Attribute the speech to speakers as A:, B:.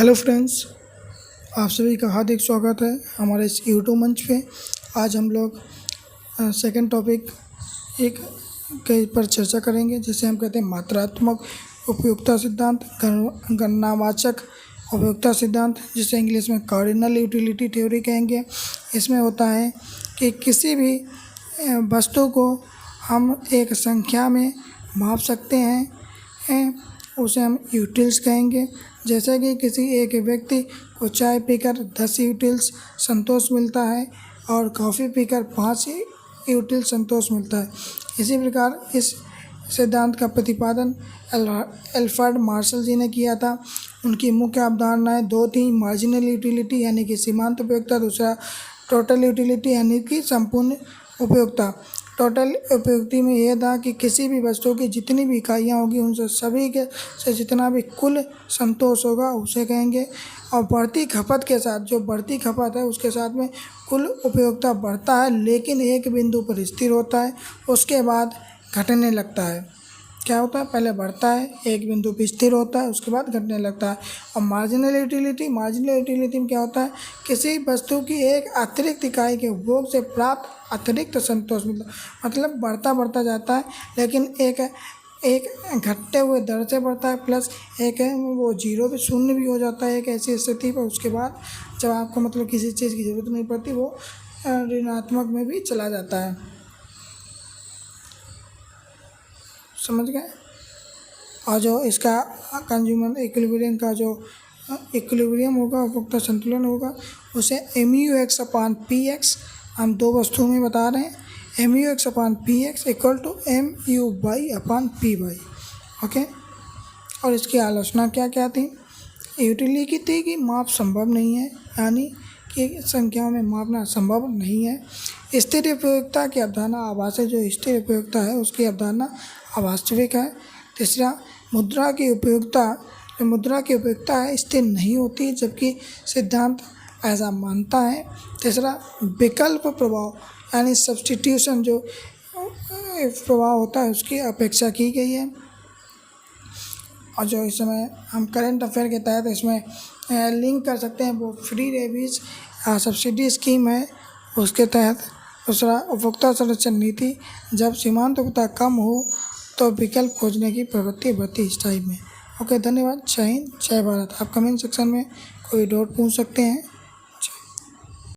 A: Hello friends, आप सभी का हार्दिक स्वागत है हमारे इस यूट्यूब मंच पे। आज हम लोग सेकंड टॉपिक एक के पर चर्चा करेंगे, जिसे हम कहते हैं मात्रात्मक उपयोगिता सिद्धांत, गणनावाचक उपयोगिता सिद्धांत, जिसे इंग्लिश में कार्डिनल यूटिलिटी थ्योरी कहेंगे। इसमें होता है कि किसी भी वस्तु को हम एक संख्या में माप सकते हैं, उसे हम यूटिल्स कहेंगे। जैसे कि किसी एक व्यक्ति को चाय पीकर 10 यूटिल्स संतोष मिलता है और कॉफ़ी पीकर 5 यूटिल्स संतोष मिलता है। इसी प्रकार इस सिद्धांत का प्रतिपादन एल्फ्रेड मार्शल जी ने किया था। उनकी मुख्य अवधारणाएं दो थी, मार्जिनल यूटिलिटी यानी कि सीमांत उपयोगिता, दूसरा टोटल यूटिलिटी यानी कि संपूर्ण उपयोगिता। टोटल उपयोगिता में यह था कि किसी भी वस्तु की जितनी भी इकाइयाँ होगी उनसे सभी के से जितना भी कुल संतोष होगा उसे कहेंगे। और बढ़ती खपत के साथ, जो बढ़ती खपत है उसके साथ में कुल उपयोगिता बढ़ता है, लेकिन एक बिंदु पर स्थिर होता है, उसके बाद घटने लगता है। क्या होता है? पहले बढ़ता है, एक बिंदु पर स्थिर होता है, उसके बाद घटने लगता है। और मार्जिनल यूटिलिटी में क्या होता है? किसी वस्तु की एक अतिरिक्त इकाई के उपभोग से प्राप्त अतिरिक्त संतोष मतलब बढ़ता जाता है, लेकिन एक घटते हुए दर से बढ़ता है, प्लस एक है वो जीरो भी, शून्य भी हो जाता है एक ऐसी स्थिति पर। उसके बाद जब आपको मतलब किसी चीज़ की ज़रूरत नहीं पड़ती, वो ऋणात्मक में भी चला जाता है। समझ गए? और जो इसका कंज्यूमर इक्विलिब्रियम का जो इक्विलिब्रियम होगा, उपभोक्ता संतुलन होगा, उसे MUX/PX हम दो वस्तुओं में बता रहे हैं। MUX/PX equal to MU/Py। Okay. और इसकी आलोचना क्या थी? यूटिलिटी की माप संभव नहीं है, यानी कि संख्याओं में मापना संभव नहीं है। स्थिर उपयोगिता की अवधारणा आभासी, जो स्थिर उपयोगिता है उसकी अवधारणा अवास्तविक है। तीसरा, मुद्रा की उपयोगिता है स्थिर नहीं होती, जबकि सिद्धांत ऐसा मानता है। तीसरा, विकल्प प्रभाव यानी सब्स्टिट्यूशन जो प्रभाव होता है उसकी अपेक्षा की गई है। और जो इस समय हम करंट अफेयर के तहत इसमें लिंक कर सकते हैं, वो फ्री रेबीज सब्सिडी स्कीम है, उसके तहत। दूसरा, उपभोक्ता संरक्षण नीति, जब सीमांत उपयोगिता कम हो तो विकल्प खोजने की प्रवृत्ति बढ़ती इस टाइप में। ओके, धन्यवाद। जय हिंद, जय भारत। आप कमेंट सेक्शन में कोई डाउट पूछ सकते हैं।